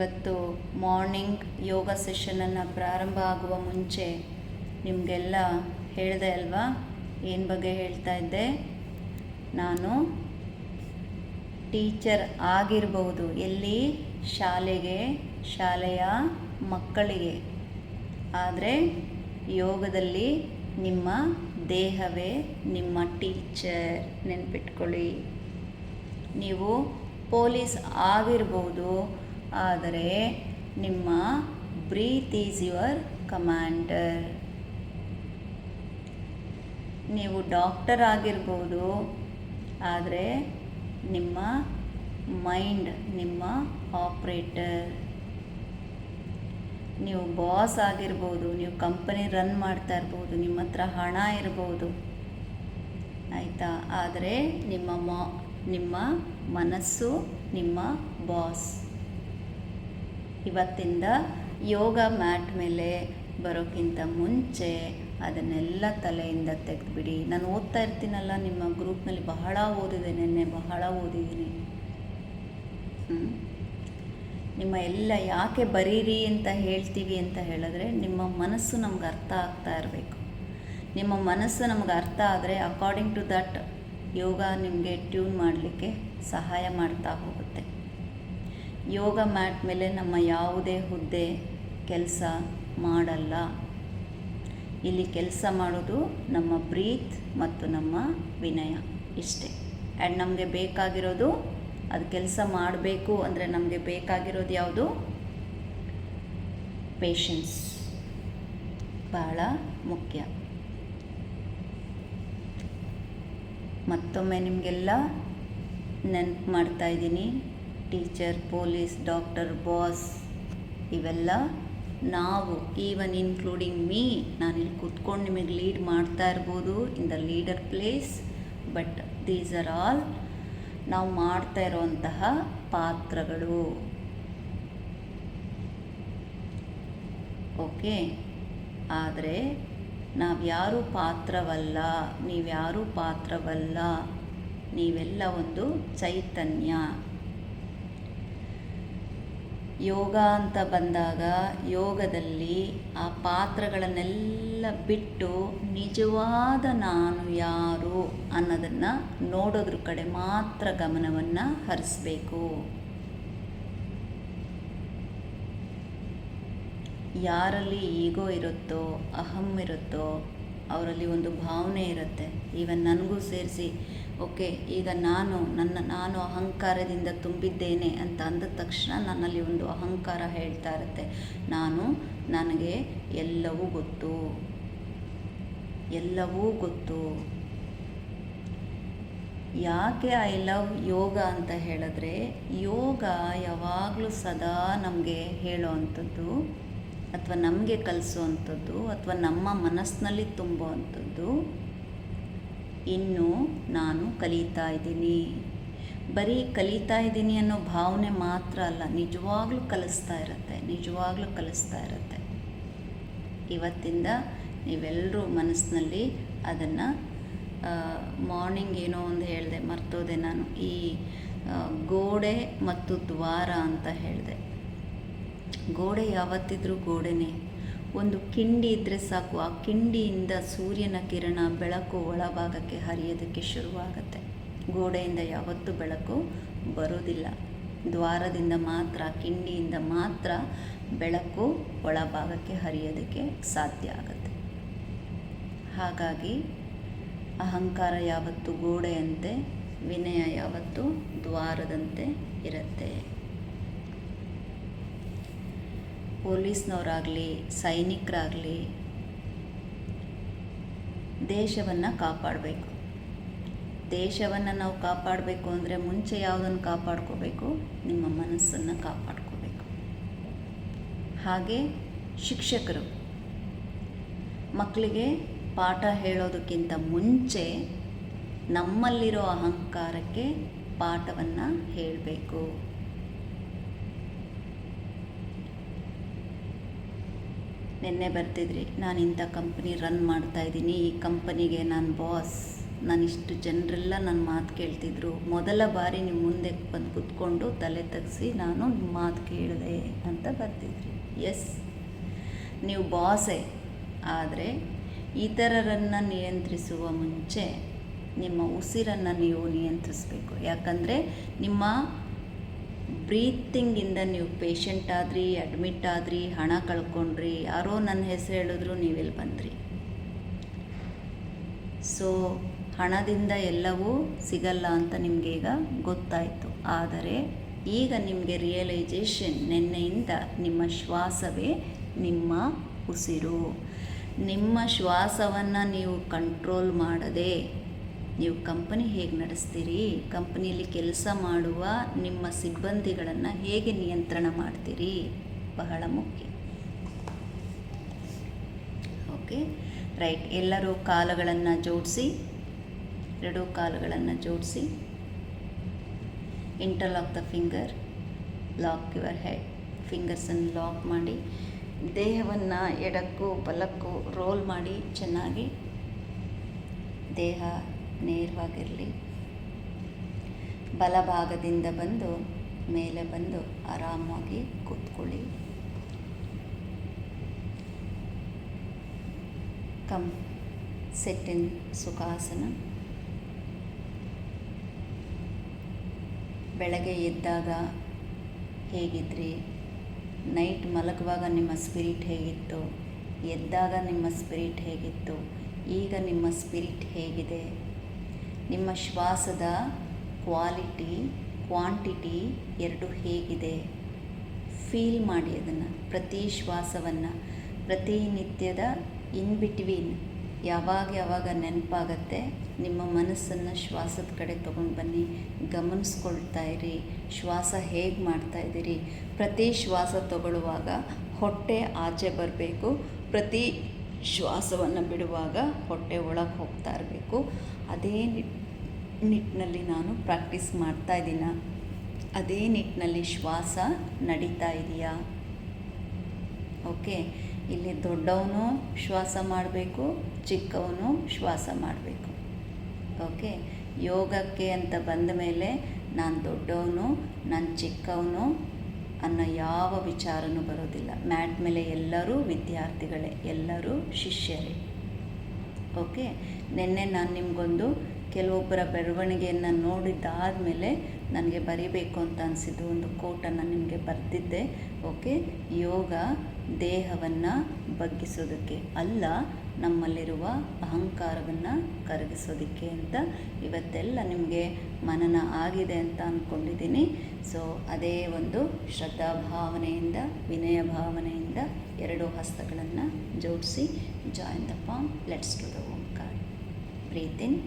ಇವತ್ತು ಮಾರ್ನಿಂಗ್ ಯೋಗ ಸೆಷನನ್ನು ಪ್ರಾರಂಭ ಆಗುವ ಮುಂಚೆ ನಿಮಗೆಲ್ಲ ಹೇಳಿದೆ ಅಲ್ವಾ, ಏನು ಬಗ್ಗೆ ಹೇಳ್ತಾ ಇದ್ದೆ? ನಾನು ಟೀಚರ್ ಆಗಿರ್ಬೋದು, ಎಲ್ಲಿ? ಶಾಲೆಯ ಮಕ್ಕಳಿಗೆ. ಆದರೆ ಯೋಗದಲ್ಲಿ ನಿಮ್ಮ ದೇಹವೇ ನಿಮ್ಮ ಟೀಚರ್, ನೆನ್ಪಿಟ್ಕೊಳ್ಳಿ. ನೀವು ಪೊಲೀಸ್ ಆಗಿರ್ಬೋದು, ಆದರೆ ನಿಮ್ಮ ಬ್ರೀತ್ ಈಸ್ ಯುವರ್ ಕಮಾಂಡರ್. ನೀವು ಡಾಕ್ಟರ್ ಆಗಿರ್ಬೋದು, ಆದರೆ ನಿಮ್ಮ ಮೈಂಡ್ ನಿಮ್ಮ ಆಪ್ರೇಟರ್. ನೀವು ಬಾಸ್ ಆಗಿರ್ಬೋದು, ನೀವು ಕಂಪನಿ ರನ್ ಮಾಡ್ತಾ ಇರ್ಬೋದು, ನಿಮ್ಮ ಹತ್ರ ಹಣ ಇರ್ಬೋದು, ಆಯಿತಾ? ಆದರೆ ನಿಮ್ಮ ಮನಸ್ಸು ನಿಮ್ಮ ಬಾಸ್. ಇವತ್ತಿಂದ ಯೋಗ ಮ್ಯಾಟ್ ಮೇಲೆ ಬರೋಕ್ಕಿಂತ ಮುಂಚೆ ಅದನ್ನೆಲ್ಲ ತಲೆಯಿಂದ ತೆಗೆದುಬಿಡಿ. ನಾನು ಓದ್ತಾ ಇರ್ತೀನಲ್ಲ, ನಿಮ್ಮ ಗ್ರೂಪ್ನಲ್ಲಿ ಬಹಳ ಓದಿದೆ, ನೆನ್ನೆ ಬಹಳ ಓದಿದ್ದೀನಿ. ನಿಮ್ಮ ಎಲ್ಲ ಯಾಕೆ ಬರೀರಿ ಅಂತ ಹೇಳ್ತೀವಿ ಅಂತ ಹೇಳಿದ್ರೆ, ನಿಮ್ಮ ಮನಸ್ಸು ನಮ್ಗೆ ಅರ್ಥ ಆಗ್ತಾ ಇರಬೇಕು. ನಿಮ್ಮ ಮನಸ್ಸು ನಮ್ಗೆ ಅರ್ಥ ಆದರೆ ಅಕಾರ್ಡಿಂಗ್ ಟು ದಟ್ ಯೋಗ ನಿಮಗೆ ಟ್ಯೂನ್ ಮಾಡಲಿಕ್ಕೆ ಸಹಾಯ ಮಾಡ್ತಾ ಹೋಗುತ್ತೆ. ಯೋಗ ಮ್ಯಾಟ್ ಮೇಲೆ ನಮ್ಮ ಯಾವುದೇ ಹುದ್ದೆ ಕೆಲಸ ಮಾಡಲ್ಲ. ಇಲ್ಲಿ ಕೆಲಸ ಮಾಡೋದು ನಮ್ಮ ಬ್ರೀತ್ ಮತ್ತು ನಮ್ಮ ವಿನಯ, ಇಷ್ಟೇ. ಆ್ಯಂಡ್ ನಮಗೆ ಬೇಕಾಗಿರೋದು, ಅದು ಕೆಲಸ ಮಾಡಬೇಕು ಅಂದರೆ ನಮಗೆ ಬೇಕಾಗಿರೋದು ಯಾವುದು? ಪೇಷನ್ಸ್ ಬಹಳ ಮುಖ್ಯ. ಮತ್ತೊಮ್ಮೆ ನಿಮಗೆಲ್ಲ ನೆನಪು ಮಾಡ್ತಾ ಇದ್ದೀನಿ, ಟೀಚರ್, ಪೊಲೀಸ್, ಡಾಕ್ಟರ್, ಬಾಸ್ ಇವೆಲ್ಲ ನಾವು, ಈವನ್ ಇನ್ಕ್ಲೂಡಿಂಗ್ ಮೀ. ನಾನಿಲ್ಲಿ ಕೂತ್ಕೊಂಡು ನಿಮಗೆ ಲೀಡ್ ಮಾಡ್ತಾ ಇರ್ಬೋದು in the leader place, but these are all ನಾವು ಮಾಡ್ತಾ ಇರೋವಂತಹ ಪಾತ್ರಗಳು. ಓಕೆ? ಆದರೆ ನಾವ್ಯಾರೂ ಪಾತ್ರವಲ್ಲ, ನೀವ್ಯಾರೂ ಪಾತ್ರವಲ್ಲ, ನೀವೆಲ್ಲ ಒಂದು ಚೈತನ್ಯ. ಯೋಗ ಅಂತ ಬಂದಾಗ ಯೋಗದಲ್ಲಿ ಆ ಪಾತ್ರಗಳನ್ನೆಲ್ಲ ಬಿಟ್ಟು ನಿಜವಾದ ನಾನು ಯಾರು ಅನ್ನೋದನ್ನು ನೋಡೋದ್ರ ಕಡೆ ಮಾತ್ರ ಗಮನವನ್ನು ಹರಿಸ್ಬೇಕು. ಯಾರಲ್ಲಿ ಈಗೋ ಇರುತ್ತೋ, ಅಹಂ ಇರುತ್ತೋ, ಅವರಲ್ಲಿ ಒಂದು ಭಾವನೆ ಇರುತ್ತೆ. ಈವನ್ ನನಗೂ ಸೇರಿಸಿ, ಓಕೆ, ಈಗ ನಾನು ಅಹಂಕಾರದಿಂದ ತುಂಬಿದ್ದೇನೆ ಅಂತ ಅಂದ ತಕ್ಷಣ ನನ್ನಲ್ಲಿ ಒಂದು ಅಹಂಕಾರ ಹೇಳ್ತಾ ಇರುತ್ತೆ, ನನಗೆ ಎಲ್ಲವೂ ಗೊತ್ತು. ಯಾಕೆ ಐ ಲವ್ ಯೋಗ ಅಂತ ಹೇಳಿದ್ರೆ, ಯೋಗ ಯಾವಾಗಲೂ ಸದಾ ನಮಗೆ ಹೇಳೋ ಅಂಥದ್ದು, ಅಥವಾ ನಮಗೆ ಕಲಿಸೋವಂಥದ್ದು, ಅಥವಾ ನಮ್ಮ ಮನಸ್ಸಿನಲ್ಲಿ ತುಂಬೋ ಅಂಥದ್ದು, ಇನ್ನು ನಾನು ಕಲಿತಾ ಇದ್ದೀನಿ. ಬರೀ ಕಲಿತಾ ಇದ್ದೀನಿ ಅನ್ನೋ ಭಾವನೆ ಮಾತ್ರ ಅಲ್ಲ, ನಿಜವಾಗ್ಲೂ ಕಲಿಸ್ತಾ ಇರುತ್ತೆ. ಇವತ್ತಿಂದ ನೀವೆಲ್ಲರೂ ಮನಸ್ಸಿನಲ್ಲಿ ಅದನ್ನು, ಮಾರ್ನಿಂಗ್ ಏನೋ ಒಂದು ಹೇಳಿದೆ, ಮರ್ತೋದೆ ನಾನು. ಈ ಗೋಡೆ ಮತ್ತು ದ್ವಾರ ಅಂತ ಹೇಳಿದೆ. ಗೋಡೆ ಯಾವತ್ತಿದ್ರೂ ಗೋಡೆನೇ. ಒಂದು ಕಿಂಡಿ ಇದ್ದರೆ ಸಾಕು, ಆ ಕಿಂಡಿಯಿಂದ ಸೂರ್ಯನ ಕಿರಣ, ಬೆಳಕು ಒಳಭಾಗಕ್ಕೆ ಹರಿಯೋದಕ್ಕೆ ಶುರುವಾಗುತ್ತೆ. ಗೋಡೆಯಿಂದ ಯಾವತ್ತೂ ಬೆಳಕು ಬರೋದಿಲ್ಲ, ದ್ವಾರದಿಂದ ಮಾತ್ರ, ಕಿಂಡಿಯಿಂದ ಮಾತ್ರ ಬೆಳಕು ಒಳಭಾಗಕ್ಕೆ ಹರಿಯೋದಕ್ಕೆ ಸಾಧ್ಯ ಆಗುತ್ತೆ. ಹಾಗಾಗಿ ಅಹಂಕಾರ ಯಾವತ್ತೂ ಗೋಡೆಯಂತೆ, ವಿನಯ ಯಾವತ್ತೂ ದ್ವಾರದಂತೆ ಇರುತ್ತೆ. ಪೊಲೀಸ್ನವರಾಗಲಿ, ಸೈನಿಕರಾಗಲಿ, ದೇಶವನ್ನು ಕಾಪಾಡಬೇಕು. ದೇಶವನ್ನು ನಾವು ಕಾಪಾಡಬೇಕು ಅಂದರೆ ಮುಂಚೆ ಯಾವುದನ್ನು ಕಾಪಾಡ್ಕೋಬೇಕು? ನಿಮ್ಮ ಮನಸ್ಸನ್ನು ಕಾಪಾಡ್ಕೋಬೇಕು. ಹಾಗೆ ಶಿಕ್ಷಕರು ಮಕ್ಕಳಿಗೆ ಪಾಠ ಹೇಳೋದಕ್ಕಿಂತ ಮುಂಚೆ ನಮ್ಮಲ್ಲಿರೋ ಅಹಂಕಾರಕ್ಕೆ ಪಾಠವನ್ನು ಹೇಳಬೇಕು. ನಿನ್ನೆ ಬರ್ತಿದ್ರಿ, ನಾನು ಇಂಥ ಕಂಪ್ನಿ ರನ್ ಮಾಡ್ತಾಯಿದ್ದೀನಿ, ಈ ಕಂಪನಿಗೆ ನಾನು ಬಾಸ್ ನಾನಿಷ್ಟು ಜನರೆಲ್ಲ ನನ್ನ ಮಾತು ಕೇಳ್ತಿದ್ರು. ಮೊದಲ ಬಾರಿ ನಿಮ್ಮ ಮುಂದೆ ಬಂದು ಕೂತ್ಕೊಂಡು ತಲೆ ತಗ್ಗಿಸಿ ನಾನು ನಿಮ್ಮ ಮಾತು ಕೇಳಿದೆ ಅಂತ ಬರ್ತಿದ್ರಿ. ಎಸ್, ನೀವು ಬಾಸೇ. ಆದರೆ ಇತರರನ್ನು ನಿಯಂತ್ರಿಸುವ ಮುಂಚೆ ನಿಮ್ಮ ಉಸಿರನ್ನು ನೀವು ನಿಯಂತ್ರಿಸಬೇಕು. ಯಾಕಂದರೆ ನಿಮ್ಮ ಬ್ರೀತಿಂಗಿಂದ ನೀವು ಪೇಷಂಟ್ ಆದ್ರಿ, ಅಡ್ಮಿಟ್ ಆದ್ರಿ, ಹಣ ಕಳ್ಕೊಂಡ್ರಿ, ಯಾರೋ ನನ್ನ ಹೆಸರು ಹೇಳಿದ್ರು ನೀವೆಲ್ಲಿ ಬಂದ್ರಿ. ಸೊ ಹಣದಿಂದ ಎಲ್ಲವೂ ಸಿಗಲ್ಲ ಅಂತ ನಿಮಗೆ ಈಗ ಗೊತ್ತಾಯಿತು. ಆದರೆ ಈಗ ನಿಮಗೆ ರಿಯಲೈಸೇಷನ್, ನಿನ್ನೆಯಿಂದ ನಿಮ್ಮ ಶ್ವಾಸವೇ ನಿಮ್ಮ ಉಸಿರು. ನಿಮ್ಮ ಶ್ವಾಸವನ್ನು ನೀವು ಕಂಟ್ರೋಲ್ ಮಾಡದೆ ನೀವು ಕಂಪನಿ ಹೇಗೆ ನಡೆಸ್ತೀರಿ, ಕಂಪನಿಯಲ್ಲಿ ಕೆಲಸ ಮಾಡುವ ನಿಮ್ಮ ಸಿಬ್ಬಂದಿಗಳನ್ನು ಹೇಗೆ ನಿಯಂತ್ರಣ ಮಾಡ್ತೀರಿ, ಬಹಳ ಮುಖ್ಯ. Okay, right. ಎಲ್ಲರೂ ಕಾಲುಗಳನ್ನು ಜೋಡಿಸಿ, ಎರಡೂ ಕಾಲುಗಳನ್ನು ಜೋಡಿಸಿ, interlock the finger, lock your head. ಫಿಂಗರ್ಸನ್ನು ಲಾಕ್ ಮಾಡಿ, ದೇಹವನ್ನು ಎಡಕ್ಕೂ ಬಲಕ್ಕೂ ರೋಲ್ ಮಾಡಿ ಚೆನ್ನಾಗಿ. ದೇಹ ನೇರವಾಗಿರಲಿ. ಬಲಭಾಗದಿಂದ ಬಂದು ಮೇಲೆ ಬಂದು ಆರಾಮಾಗಿ ಕೂತ್ಕೊಳ್ಳಿ. Set in Sukhasana. ಬೆಳಗ್ಗೆ ಎದ್ದಾಗ ಹೇಗಿದ್ರಿ, ನೈಟ್ ಮಲಗುವಾಗ ನಿಮ್ಮ ಸ್ಪಿರಿಟ್ ಹೇಗಿತ್ತು, ಎದ್ದಾಗ ನಿಮ್ಮ ಸ್ಪಿರಿಟ್ ಹೇಗಿತ್ತು, ಈಗ ನಿಮ್ಮ ಸ್ಪಿರಿಟ್ ಹೇಗಿದೆ, ನಿಮ್ಮ ಶ್ವಾಸದ ಕ್ವಾಲಿಟಿ ಕ್ವಾಂಟಿಟಿ ಎರಡು ಹೇಗಿದೆ, ಫೀಲ್ ಮಾಡಿ ಅದನ್ನು. ಪ್ರತಿ ಶ್ವಾಸವನ್ನು, ಪ್ರತಿನಿತ್ಯದ ಇನ್ ಬಿಟ್ವೀನ್ ಯಾವಾಗ ನೆನಪಾಗತ್ತೆ ನಿಮ್ಮ ಮನಸ್ಸನ್ನು ಶ್ವಾಸದ ಕಡೆ ತೊಗೊಂಡು ಬನ್ನಿ. ಗಮನಿಸ್ಕೊಳ್ತಾ ಇರಿ, ಶ್ವಾಸ ಹೇಗೆ ಮಾಡ್ತಾಯಿದ್ದೀರಿ. ಪ್ರತಿ ಶ್ವಾಸ ತಗೊಳ್ಳುವಾಗ ಹೊಟ್ಟೆ ಆಚೆ ಬರಬೇಕು, ಪ್ರತಿ ಶ್ವಾಸವನ್ನು ಬಿಡುವಾಗ ಹೊಟ್ಟೆ ಒಳಗೆ ಹೋಗ್ತಾ ಇರಬೇಕು. ಅದೇ ನಿಟ್ಟಿನಲ್ಲಿ ನಾನು ಪ್ರಾಕ್ಟೀಸ್ ಮಾಡ್ತಾಯಿದ್ದೀನ, ಅದೇ ನಿಟ್ಟಿನಲ್ಲಿ ಶ್ವಾಸ ನಡೀತಾ ಇದೆಯಾ. ಓಕೆ, ಇಲ್ಲಿ ದೊಡ್ಡವನು ಶ್ವಾಸ ಮಾಡಬೇಕು, ಚಿಕ್ಕವನು ಶ್ವಾಸ ಮಾಡಬೇಕು. ಓಕೆ, ಯೋಗಕ್ಕೆ ಅಂತ ಬಂದ ಮೇಲೆ ನಾನು ದೊಡ್ಡವನು, ನಾನು ಚಿಕ್ಕವನು ಅನ್ನೋ ಯಾವ ವಿಚಾರನೂ ಬರೋದಿಲ್ಲ. ಮ್ಯಾಟ್ ಮೇಲೆ ಎಲ್ಲರೂ ವಿದ್ಯಾರ್ಥಿಗಳೇ, ಎಲ್ಲರೂ ಶಿಷ್ಯರೇ. ಓಕೆ, ನಿನ್ನೆ ನಾನು ನಿಮಗೊಂದು ಕೆಲವೊಬ್ಬರ ಬೆಳವಣಿಗೆಯನ್ನು ನೋಡಿದ್ದಾದಮೇಲೆ ನನಗೆ ಬರೀಬೇಕು ಅಂತ ಅನಿಸಿದ್ದು ಒಂದು ಕೋಟನ್ನು ನಿಮಗೆ ಬರೆದಿದ್ದೆ. ಓಕೆ, ಯೋಗ ದೇಹವನ್ನು ಬಗ್ಗಿಸೋದಕ್ಕೆ ಅಲ್ಲ, ನಮ್ಮಲ್ಲಿರುವ ಅಹಂಕಾರವನ್ನು ಕರಗಿಸೋದಕ್ಕೆ ಅಂತ ಇವತ್ತೆಲ್ಲ ನಿಮಗೆ ಮನನ ಆಗಿದೆ ಅಂತ ಅಂದ್ಕೊಂಡಿದ್ದೀನಿ. ಸೊ ಅದೇ ಒಂದು ಶ್ರದ್ಧಾ ಭಾವನೆಯಿಂದ, ವಿನಯ ಭಾವನೆಯಿಂದ ಎರಡೂ ಹಸ್ತಗಳನ್ನು ಜೋಡಿಸಿ join the palm. Let's do the Omkara. Breathe in,